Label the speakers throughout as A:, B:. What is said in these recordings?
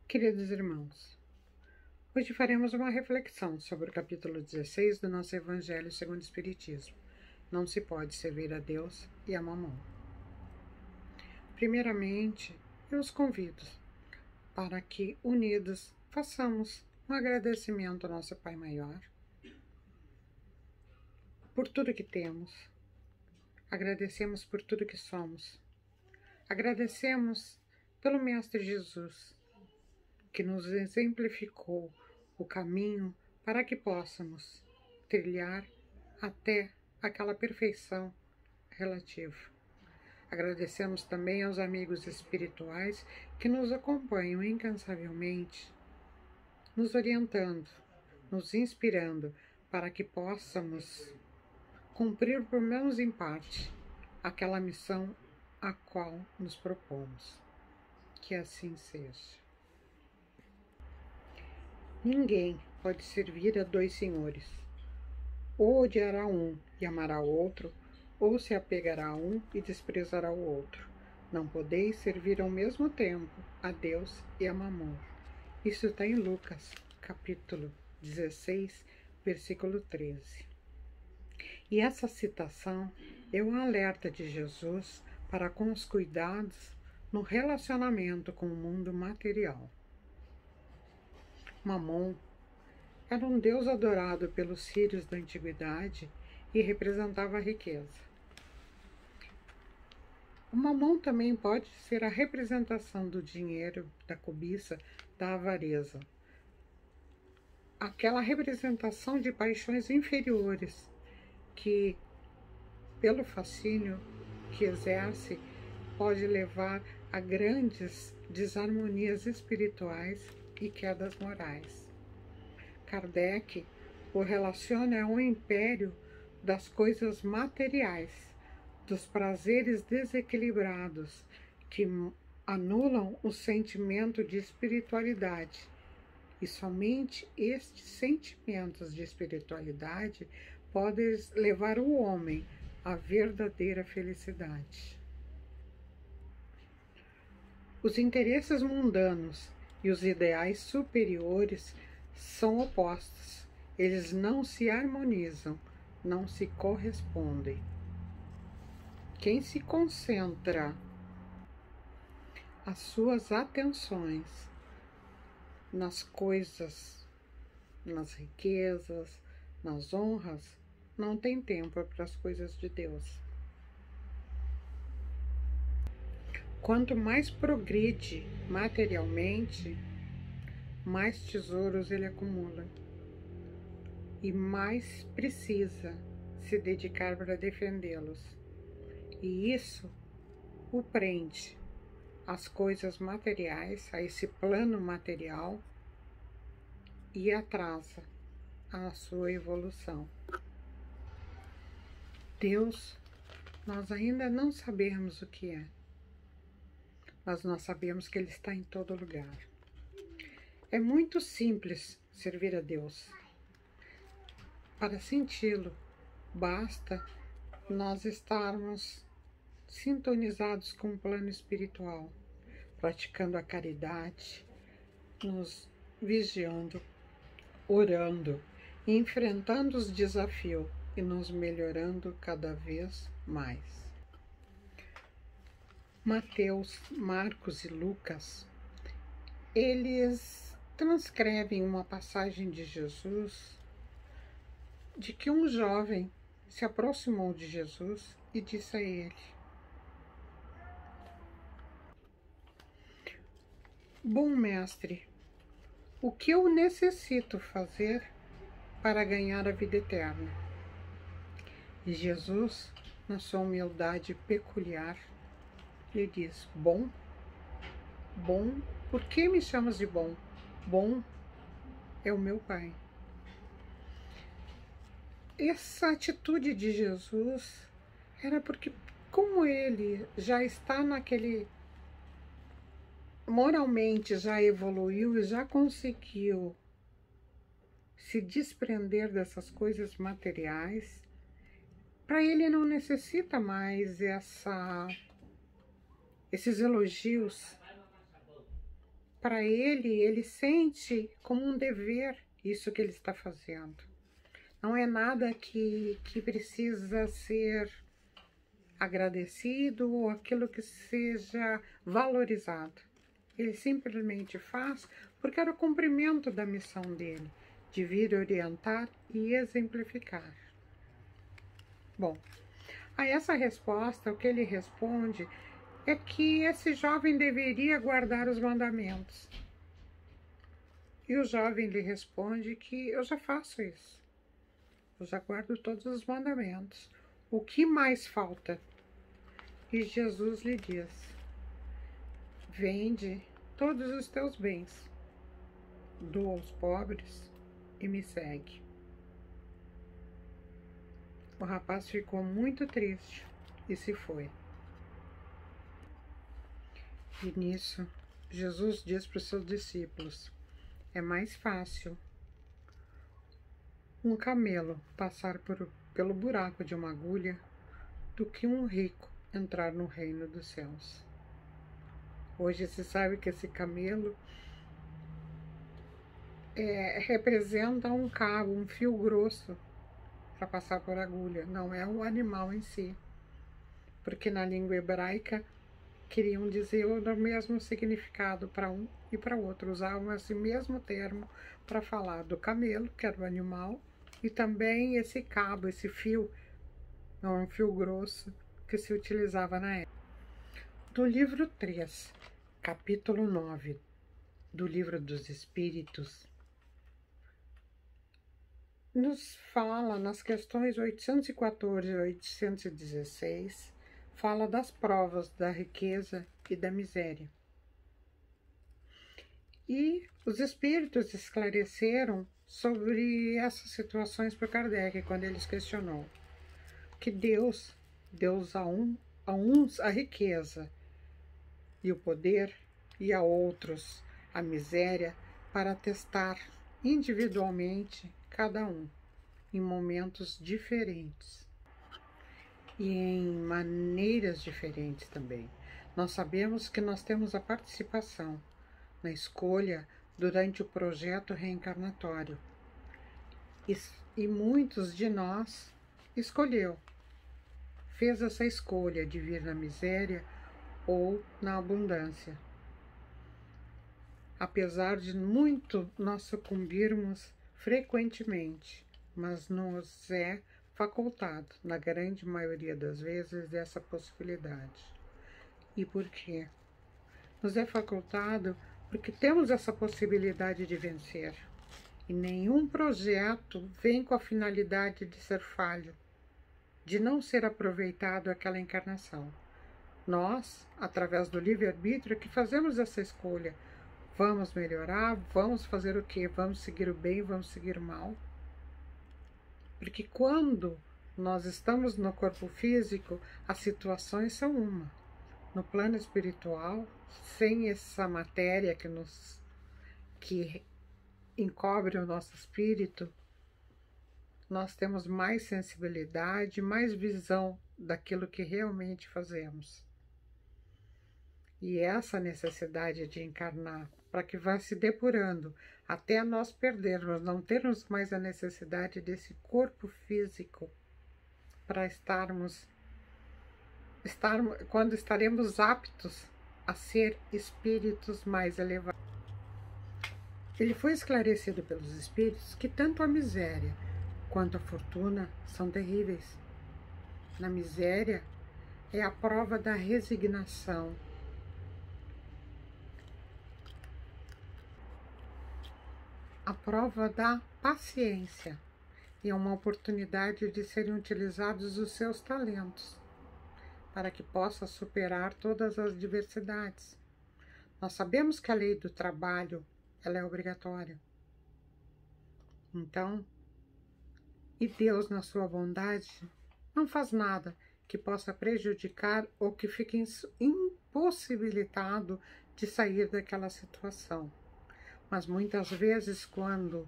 A: Queridos irmãos, hoje faremos uma reflexão sobre o capítulo 16 do nosso Evangelho segundo o Espiritismo. Não se pode servir a Deus e a Mamon. Primeiramente, eu os convido para que, unidos, façamos um agradecimento ao nosso Pai Maior por tudo que temos. Agradecemos por tudo que somos. Agradecemos pelo Mestre Jesus, que nos exemplificou o caminho para que possamos trilhar até aquela perfeição relativa. Agradecemos também aos amigos espirituais que nos acompanham incansavelmente, nos orientando, nos inspirando para que possamos cumprir, pelo menos em parte, aquela missão a qual nos propomos. Que assim seja. Ninguém pode servir a dois senhores. Ou odiará um e amará o outro, ou se apegará a um e desprezará o outro. Não podeis servir ao mesmo tempo a Deus e a Mamon. Isso está em Lucas, capítulo 16, versículo 13. E essa citação é um alerta de Jesus para com os cuidados no relacionamento com o mundo material. Mamon era um deus adorado pelos sírios da antiguidade e representava a riqueza. O Mamon também pode ser a representação do dinheiro, da cobiça, da avareza. Aquela representação de paixões inferiores que, pelo fascínio que exerce, pode levar a grandes desarmonias espirituais e quedas morais. Kardec o relaciona ao império das coisas materiais, dos prazeres desequilibrados que anulam o sentimento de espiritualidade. E somente estes sentimentos de espiritualidade podem levar o homem à verdadeira felicidade. Os interesses mundanos e os ideais superiores são opostos. Eles não se harmonizam, não se correspondem. Quem se concentra as suas atenções nas coisas, nas riquezas, nas honras, não tem tempo para as coisas de Deus. Quanto mais progride materialmente, mais tesouros ele acumula e mais precisa se dedicar para defendê-los. E isso o prende às coisas materiais, a esse plano material, e atrasa a sua evolução. Deus, nós ainda não sabemos o que é, mas nós sabemos que Ele está em todo lugar. É muito simples servir a Deus. Para senti-lo, basta nós estarmos sintonizados com o plano espiritual, praticando a caridade, nos vigiando, orando, enfrentando os desafios e nos melhorando cada vez mais. Mateus, Marcos e Lucas, eles transcrevem uma passagem de Jesus, de que um jovem se aproximou de Jesus e disse a ele: Bom mestre, o que eu necessito fazer para ganhar a vida eterna? E Jesus, na sua humildade peculiar, lhe diz: Bom? Bom? Por que me chamas de bom? Bom é o meu Pai. Essa atitude de Jesus era porque, como ele já está naquele, moralmente já evoluiu e já conseguiu se desprender dessas coisas materiais, para ele não necessita mais esses elogios para ele sente como um dever isso que ele está fazendo. Não é nada que precisa ser agradecido ou aquilo que seja valorizado. Ele simplesmente faz porque era o cumprimento da missão dele, de vir orientar e exemplificar. Bom, a essa resposta, o que ele responde é que esse jovem deveria guardar os mandamentos. E o jovem lhe responde que eu já faço isso. Eu já guardo todos os mandamentos. O que mais falta? E Jesus lhe diz: vende todos os teus bens, doa aos pobres e me segue. O rapaz ficou muito triste e se foi. E nisso, Jesus diz para os seus discípulos: é mais fácil um camelo passar pelo buraco de uma agulha do que um rico entrar no reino dos céus. Hoje se sabe que esse camelo representa um cabo, um fio grosso para passar por agulha, não é o animal em si, porque na língua hebraica queriam dizer o mesmo significado para um e para outro, usavam esse mesmo termo para falar do camelo, que era o animal, e também esse cabo, esse fio, um fio grosso que se utilizava na época. Do livro 3, capítulo 9, do livro dos Espíritos, nos fala nas questões 814 e 816, fala das provas da riqueza e da miséria. E os espíritos esclareceram sobre essas situações para Kardec, quando eles questionou que Deus deu a uns a riqueza e o poder, e a outros a miséria, para testar individualmente cada um, em momentos diferentes e em maneiras diferentes também. Nós sabemos que nós temos a participação na escolha durante o projeto reencarnatório. E muitos de nós fez essa escolha de vir na miséria ou na abundância. Apesar de muito nós sucumbirmos frequentemente, mas nos é facultado, na grande maioria das vezes, essa possibilidade. E por quê? Nos é facultado porque temos essa possibilidade de vencer. E nenhum projeto vem com a finalidade de ser falho, de não ser aproveitado aquela encarnação. Nós, através do livre-arbítrio, que fazemos essa escolha. Vamos melhorar, vamos fazer o quê? Vamos seguir o bem, vamos seguir o mal? Porque quando nós estamos no corpo físico, as situações são uma. No plano espiritual, sem essa matéria que encobre o nosso espírito, nós temos mais sensibilidade, mais visão daquilo que realmente fazemos. E essa necessidade de encarnar, para que vá se depurando, até nós perdermos, não termos mais a necessidade desse corpo físico, para quando estaremos aptos a ser espíritos mais elevados. Ele foi esclarecido pelos espíritos que tanto a miséria quanto a fortuna são terríveis. Na miséria é a prova da resignação, a prova da paciência, e é uma oportunidade de serem utilizados os seus talentos para que possa superar todas as diversidades. Nós sabemos que a lei do trabalho ela é obrigatória. Então, e Deus, na sua bondade, não faz nada que possa prejudicar ou que fique impossibilitado de sair daquela situação. Mas muitas vezes, quando,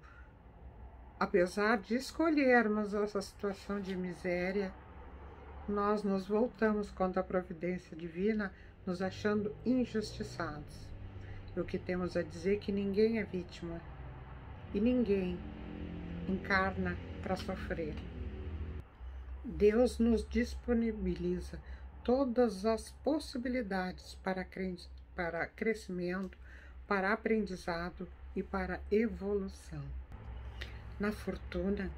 A: apesar de escolhermos essa situação de miséria, nós nos voltamos contra a providência divina, nos achando injustiçados. O que temos a dizer é que ninguém é vítima e ninguém encarna para sofrer. Deus nos disponibiliza todas as possibilidades para crescimento, para aprendizado e para evolução. Na fortuna,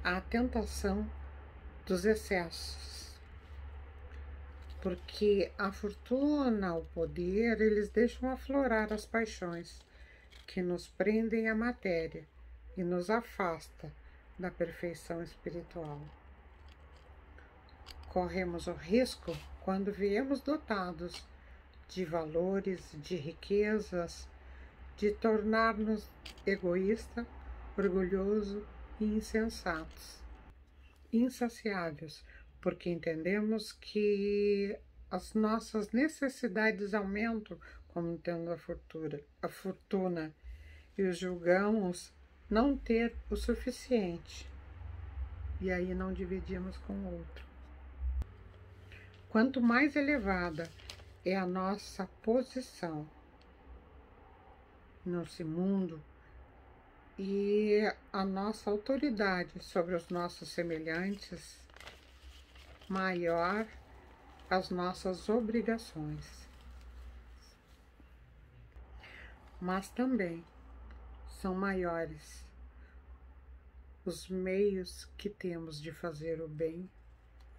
A: há a tentação dos excessos, porque a fortuna, o poder, eles deixam aflorar as paixões que nos prendem à matéria e nos afasta da perfeição espiritual. Corremos o risco, quando viemos dotados de valores, de riquezas, de tornar-nos egoístas, orgulhosos e insensatos, insaciáveis, porque entendemos que as nossas necessidades aumentam como tendo a fortuna e os julgamos não ter o suficiente, e aí não dividimos com o outro. Quanto mais elevada é a nossa posição nesse mundo e a nossa autoridade sobre os nossos semelhantes, maior as nossas obrigações. Mas também são maiores os meios que temos de fazer o bem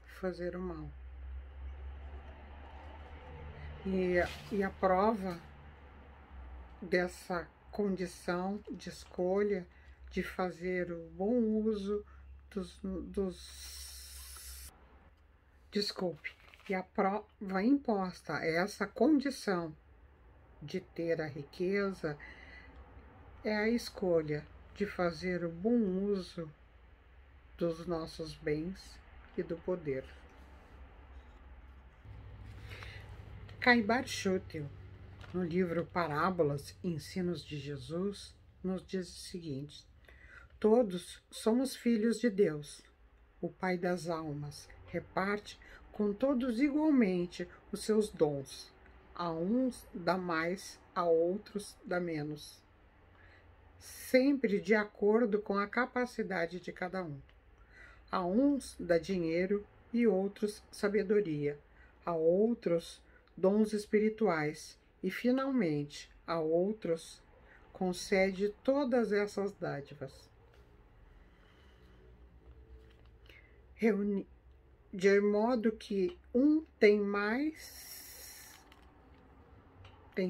A: e fazer o mal. E a prova dessa condição de escolha, de fazer o bom uso e a prova imposta, essa condição de ter a riqueza, é a escolha de fazer o bom uso dos nossos bens e do poder. Caibar Schutel, no livro Parábolas e Ensinos de Jesus, nos diz o seguinte: todos somos filhos de Deus. O Pai das almas reparte com todos igualmente os seus dons. A uns dá mais, a outros dá menos, sempre de acordo com a capacidade de cada um. A uns dá dinheiro e outros sabedoria, a outros dons espirituais e, finalmente, a outros concede todas essas dádivas. De modo que um tem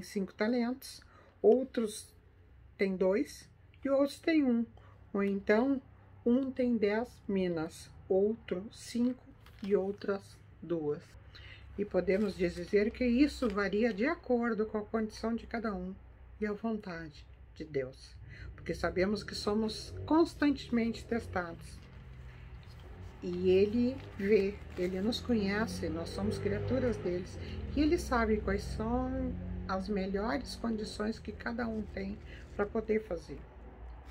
A: 5 talentos, outros tem 2 e outros tem 1. Ou então, um tem 10 minas, outro 5 e outras 2. E podemos dizer que isso varia de acordo com a condição de cada um e a vontade de Deus, porque sabemos que somos constantemente testados. E Ele vê, Ele nos conhece, nós somos criaturas deles, e Ele sabe quais são as melhores condições que cada um tem para poder fazer,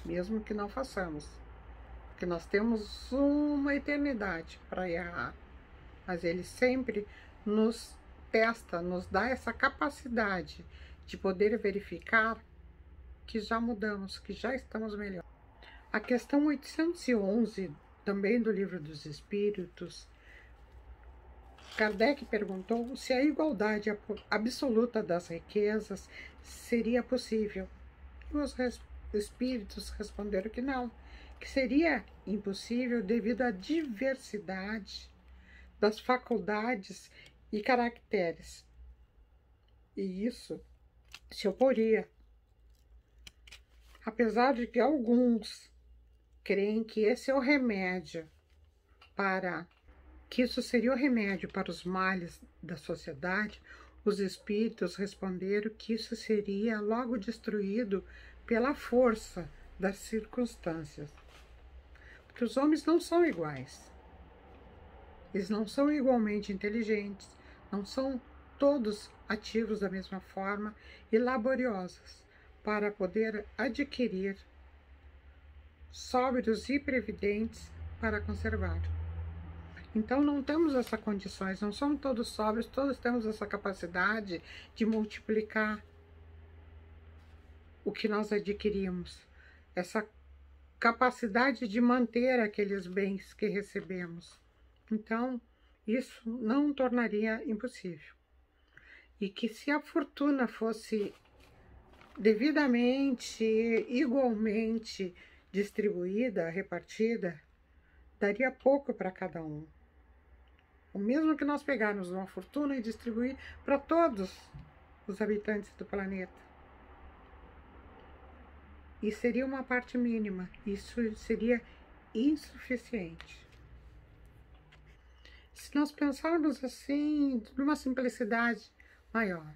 A: mesmo que não façamos, porque nós temos uma eternidade para errar, mas Ele sempre nos testa, nos dá essa capacidade de poder verificar que já mudamos, que já estamos melhor. A questão 811, também do Livro dos Espíritos, Kardec perguntou se a igualdade absoluta das riquezas seria possível. E os espíritos responderam que não, que seria impossível devido à diversidade das faculdades e caracteres. E isso se oporia. Apesar de que alguns creem que esse é o remédio que isso seria o remédio para os males da sociedade, os espíritos responderam que isso seria logo destruído pela força das circunstâncias. Porque os homens não são iguais. Eles não são igualmente inteligentes, não são todos ativos da mesma forma e laboriosos para poder adquirir sóbrios e previdentes para conservar. Então não temos essas condições, não somos todos sóbrios, todos temos essa capacidade de multiplicar o que nós adquirimos, essa capacidade de manter aqueles bens que recebemos. Então, isso não tornaria impossível. E que se a fortuna fosse devidamente, igualmente distribuída, repartida, daria pouco para cada um. O mesmo que nós pegarmos uma fortuna e distribuir para todos os habitantes do planeta. E seria uma parte mínima, isso seria insuficiente. Se nós pensarmos assim, numa simplicidade maior,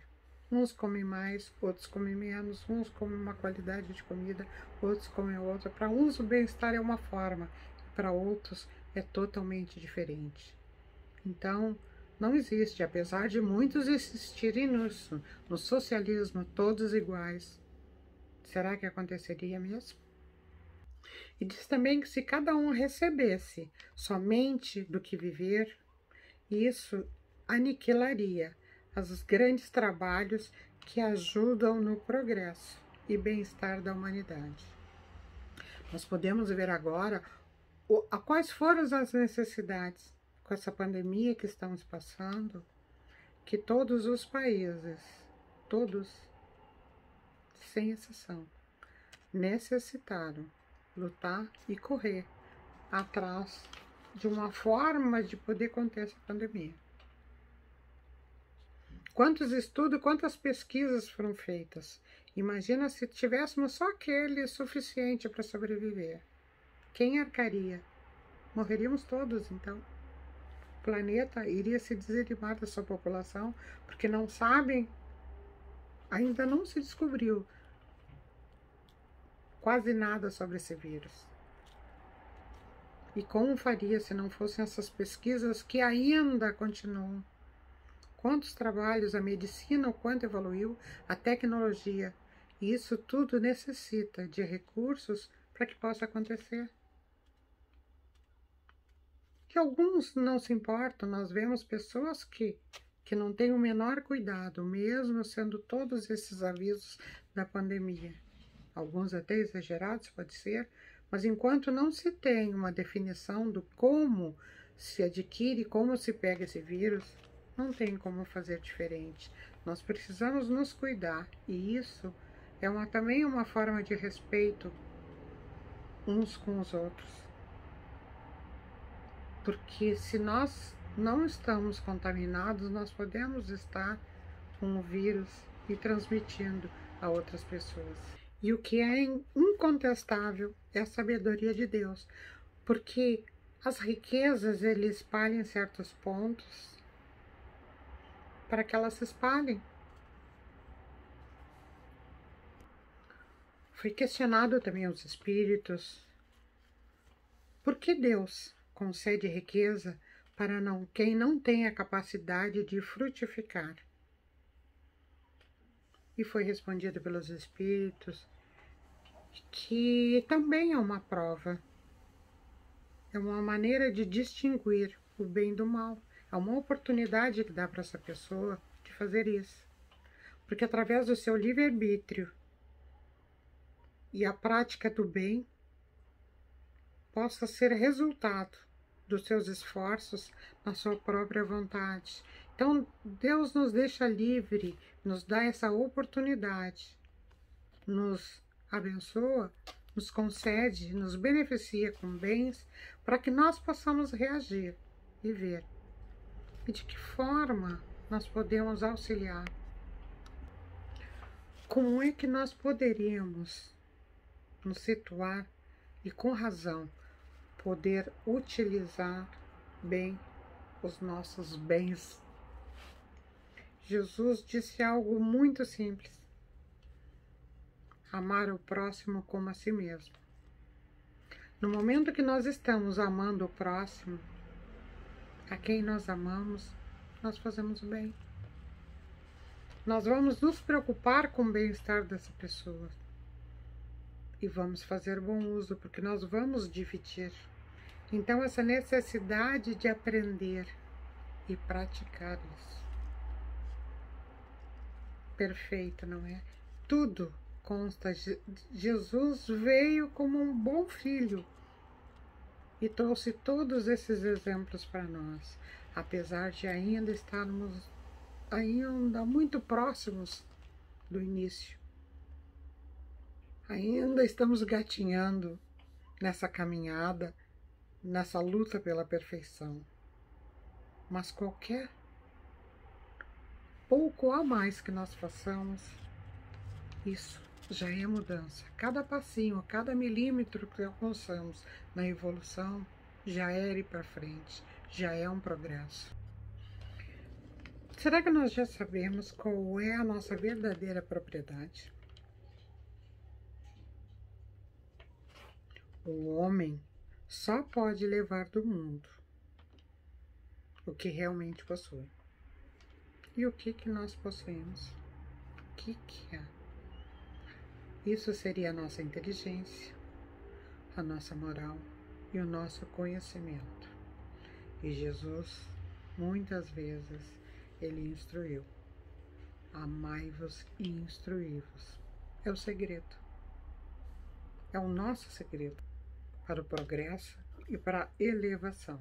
A: uns comem mais, outros comem menos, uns comem uma qualidade de comida, outros comem outra. Para uns o bem-estar é uma forma, para outros é totalmente diferente. Então, não existe, apesar de muitos insistirem nisso, no socialismo, todos iguais. Será que aconteceria mesmo? E diz também que se cada um recebesse somente do que viver, isso aniquilaria os grandes trabalhos que ajudam no progresso e bem-estar da humanidade. Nós podemos ver agora quais foram as necessidades com essa pandemia que estamos passando, que todos os países, todos, sem exceção, necessitaram lutar e correr atrás de uma forma de poder conter essa pandemia. Quantos estudos, quantas pesquisas foram feitas? Imagina se tivéssemos só aquele suficiente para sobreviver. Quem arcaria? Morreríamos todos, então. O planeta iria se desanimar da sua população, porque não sabem, ainda não se descobriu quase nada sobre esse vírus. E como faria se não fossem essas pesquisas que ainda continuam? Quantos trabalhos, a medicina, o quanto evoluiu, a tecnologia. E isso tudo necessita de recursos para que possa acontecer. Que alguns não se importam, nós vemos pessoas que não têm o menor cuidado, mesmo sendo todos esses avisos da pandemia. Alguns até exagerados, pode ser, mas enquanto não se tem uma definição do como se adquire, como se pega esse vírus, não tem como fazer diferente. Nós precisamos nos cuidar, e isso é também uma forma de respeito uns com os outros. Porque se nós não estamos contaminados, nós podemos estar com o vírus e transmitindo a outras pessoas. E o que é incontestável é a sabedoria de Deus, porque as riquezas Ele espalha em certos pontos para que elas se espalhem. Foi questionado também aos espíritos, por que Deus concede riqueza para quem não tem a capacidade de frutificar? E foi respondido pelos espíritos que também é uma prova, é uma maneira de distinguir o bem do mal, é uma oportunidade que dá para essa pessoa de fazer isso, porque através do seu livre-arbítrio e a prática do bem possa ser resultado dos seus esforços na sua própria vontade. Então, Deus nos deixa livre, nos dá essa oportunidade, nos abençoa, nos concede, nos beneficia com bens, para que nós possamos reagir e ver. E de que forma nós podemos auxiliar? Como é que nós poderíamos nos situar e, com razão, poder utilizar bem os nossos bens? Jesus disse algo muito simples: amar o próximo como a si mesmo. No momento que nós estamos amando o próximo, a quem nós amamos, nós fazemos o bem. Nós vamos nos preocupar com o bem-estar dessa pessoa e vamos fazer bom uso, porque nós vamos dividir. Então, essa necessidade de aprender e praticar isso. Perfeito, não é? Tudo consta, Jesus veio como um bom filho e trouxe todos esses exemplos para nós, apesar de ainda estarmos muito próximos do início. Ainda estamos gatinhando nessa caminhada, nessa luta pela perfeição. Mas qualquer pouco a mais que nós façamos, isso já é mudança. Cada passinho, cada milímetro que alcançamos na evolução já é ir para frente, já é um progresso. Será que nós já sabemos qual é a nossa verdadeira propriedade? O homem só pode levar do mundo o que realmente possui. E o que nós possuímos? O que é? Isso seria a nossa inteligência, a nossa moral e o nosso conhecimento. E Jesus, muitas vezes, ele instruiu: amai-vos e instruí-vos. É o segredo. É o nosso segredo para o progresso e para a elevação.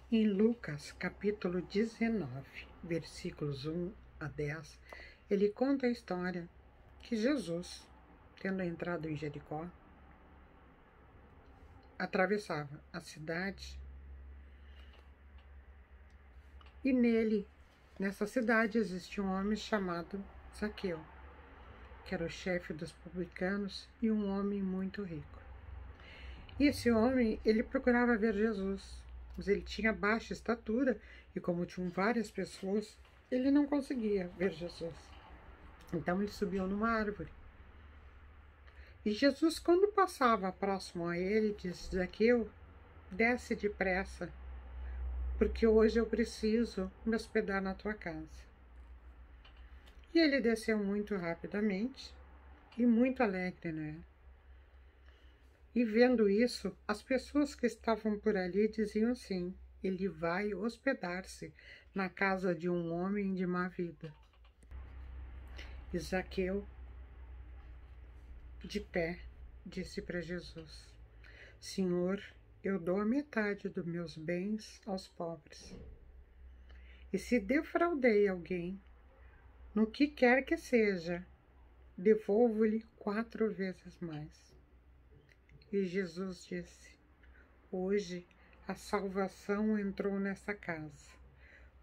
A: Em Lucas, capítulo 19, versículos 1 a 10, ele conta a história que Jesus, tendo entrado em Jericó, atravessava a cidade e nessa cidade, existia um homem chamado Zaqueu, que era o chefe dos publicanos e um homem muito rico. E esse homem, ele procurava ver Jesus, mas ele tinha baixa estatura e como tinham várias pessoas, ele não conseguia ver Jesus. Então ele subiu numa árvore. E Jesus, quando passava próximo a ele, disse: Zaqueu, desce depressa, porque hoje eu preciso me hospedar na tua casa. E ele desceu muito rapidamente e muito alegre, né? E vendo isso, as pessoas que estavam por ali diziam assim: ele vai hospedar-se na casa de um homem de má vida. E Zaqueu, de pé, disse para Jesus: Senhor, eu dou a metade dos meus bens aos pobres. E se defraudei alguém, no que quer que seja, devolvo-lhe 4 vezes mais. E Jesus disse: hoje a salvação entrou nessa casa,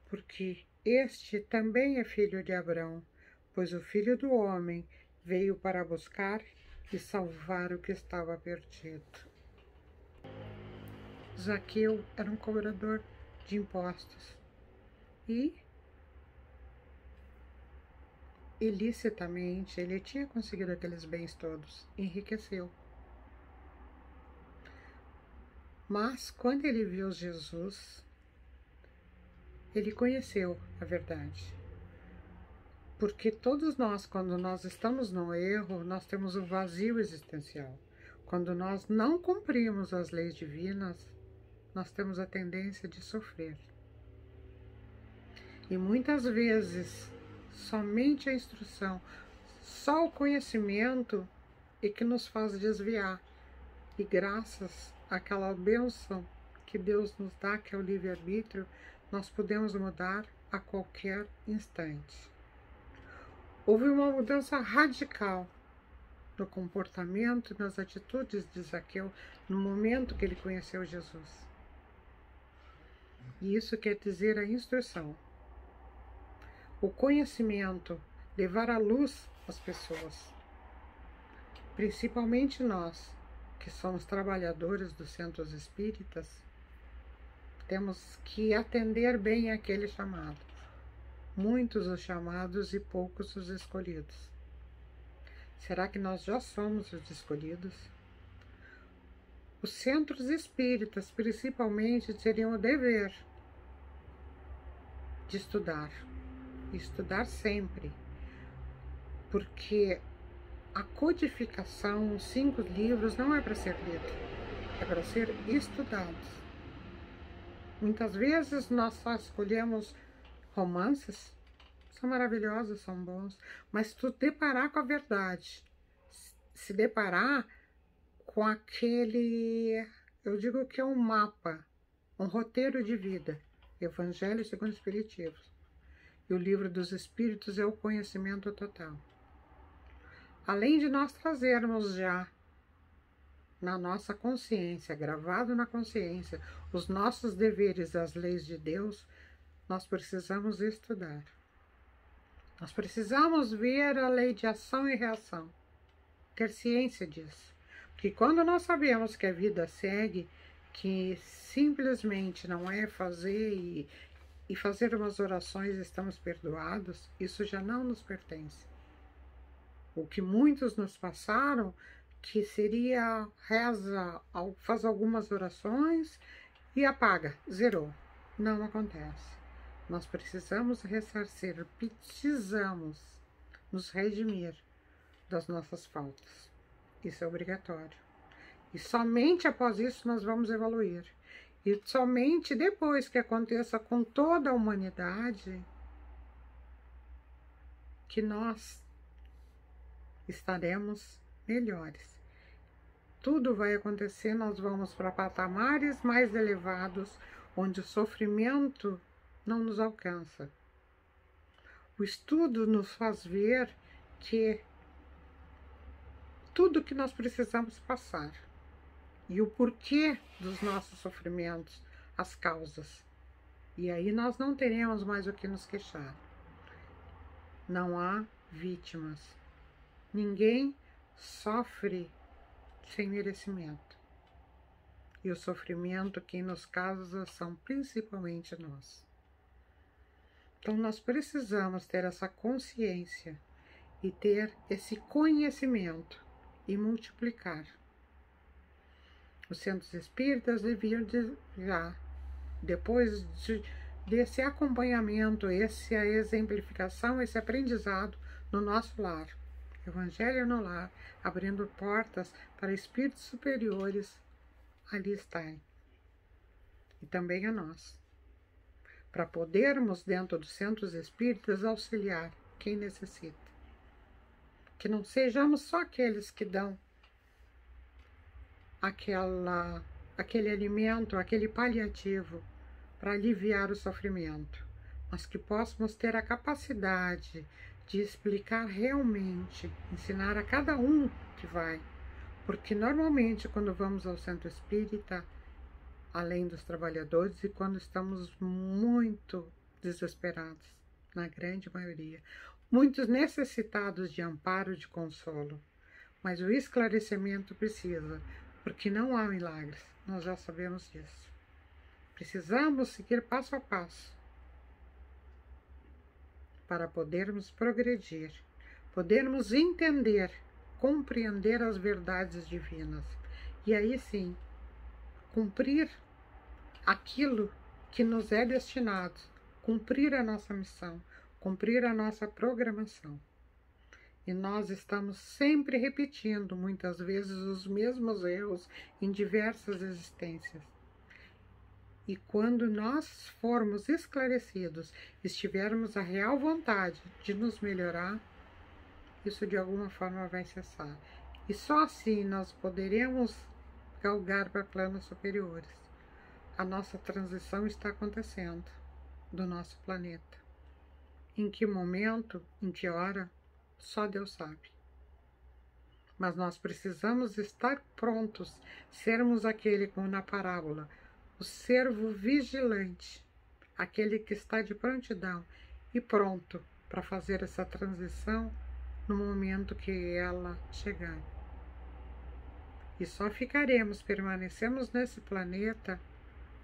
A: porque este também é filho de Abraão, pois o Filho do Homem veio para buscar e salvar o que estava perdido. Zaqueu era um cobrador de impostos e ilicitamente ele tinha conseguido aqueles bens todos, enriqueceu. Mas quando ele viu Jesus, ele conheceu a verdade. Porque todos nós, quando nós estamos no erro, nós temos o vazio existencial. Quando nós não cumprimos as leis divinas, nós temos a tendência de sofrer. E muitas vezes, somente a instrução, só o conhecimento é que nos faz desviar. E graças àquela bênção que Deus nos dá, que é o livre-arbítrio, nós podemos mudar a qualquer instante. Houve uma mudança radical no comportamento e nas atitudes de Zaqueu no momento que ele conheceu Jesus. E isso quer dizer a instrução. O conhecimento, levar à luz as pessoas, principalmente nós, que somos trabalhadores dos centros espíritas, temos que atender bem aquele chamado. Muitos os chamados e poucos os escolhidos. Será que nós já somos os escolhidos? Os centros espíritas, principalmente, teriam o dever de estudar. Estudar sempre. Porque a codificação, os 5 livros, não é para ser lido, é para ser estudados. Muitas vezes nós só escolhemos romances, são maravilhosos, são bons, mas tu deparar com a verdade, se deparar com aquele, eu digo que é um mapa, um roteiro de vida, Evangelho segundo o Espiritismo, e o Livro dos Espíritos é o conhecimento total. Além de nós trazermos já na nossa consciência, gravado na consciência, os nossos deveres, as leis de Deus, nós precisamos estudar. Nós precisamos ver a lei de ação e reação, ter ciência disso. Porque quando nós sabemos que a vida segue, que simplesmente não é fazer e fazer umas orações e estamos perdoados, isso já não nos pertence. O que muitos nos passaram, que seria reza, faz algumas orações e apaga, zerou. Não acontece. Nós precisamos ressarcir, precisamos nos redimir das nossas faltas. Isso é obrigatório. E somente após isso nós vamos evoluir. E somente depois que aconteça com toda a humanidade que nós estaremos melhores. Tudo vai acontecer, nós vamos para patamares mais elevados, onde o sofrimento não nos alcança. O estudo nos faz ver que tudo que nós precisamos passar e o porquê dos nossos sofrimentos, as causas. E aí nós não teremos mais o que nos queixar. Não há vítimas. Ninguém sofre sem merecimento. E o sofrimento quem nos causa são principalmente nós. Então nós precisamos ter essa consciência e ter esse conhecimento e multiplicar. Os centros espíritas deviam já, depois desse acompanhamento, essa exemplificação, esse aprendizado no nosso lar, Evangelho no lar, abrindo portas para espíritos superiores ali estarem. E também a nós, para podermos, dentro dos centros espíritas, auxiliar quem necessita. Que não sejamos só aqueles que dão aquele alimento, aquele paliativo para aliviar o sofrimento, mas que possamos ter a capacidade de explicar realmente, ensinar a cada um que vai, porque normalmente quando vamos ao centro espírita, além dos trabalhadores, e quando estamos muito desesperados, na grande maioria, muitos necessitados de amparo, de consolo, mas o esclarecimento precisa, porque não há milagres, nós já sabemos disso. Precisamos seguir passo a passo para podermos progredir, podermos entender, compreender as verdades divinas e aí sim cumprir aquilo que nos é destinado, cumprir a nossa missão, cumprir a nossa programação. E nós estamos sempre repetindo, muitas vezes, os mesmos erros em diversas existências. E quando nós formos esclarecidos, estivermos a real vontade de nos melhorar, isso de alguma forma vai cessar. E só assim nós poderemos galgar para planos superiores. A nossa transição está acontecendo do nosso planeta. Em que momento, em que hora, só Deus sabe. Mas nós precisamos estar prontos, sermos aquele como na parábola, o servo vigilante, aquele que está de prontidão e pronto para fazer essa transição no momento que ela chegar. E só permanecemos nesse planeta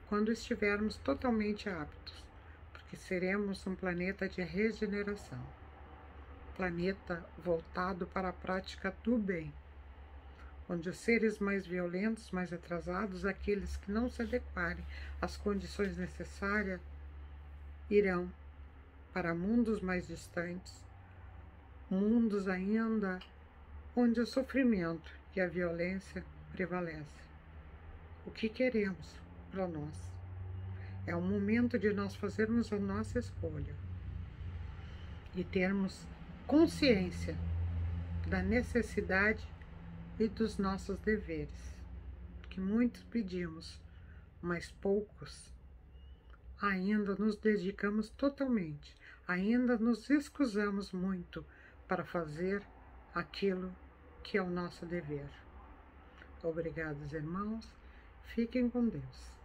A: quando estivermos totalmente aptos, porque seremos um planeta de regeneração, planeta voltado para a prática do bem, onde os seres mais violentos, mais atrasados, aqueles que não se adequarem às condições necessárias, irão para mundos mais distantes, mundos ainda onde o sofrimento e a violência prevalecem. O que queremos para nós? É o momento de nós fazermos a nossa escolha. e termos consciência da necessidade e dos nossos deveres, que muitos pedimos, mas poucos ainda nos dedicamos totalmente, ainda nos escusamos muito para fazer aquilo que é o nosso dever. Obrigados, irmãos. Fiquem com Deus.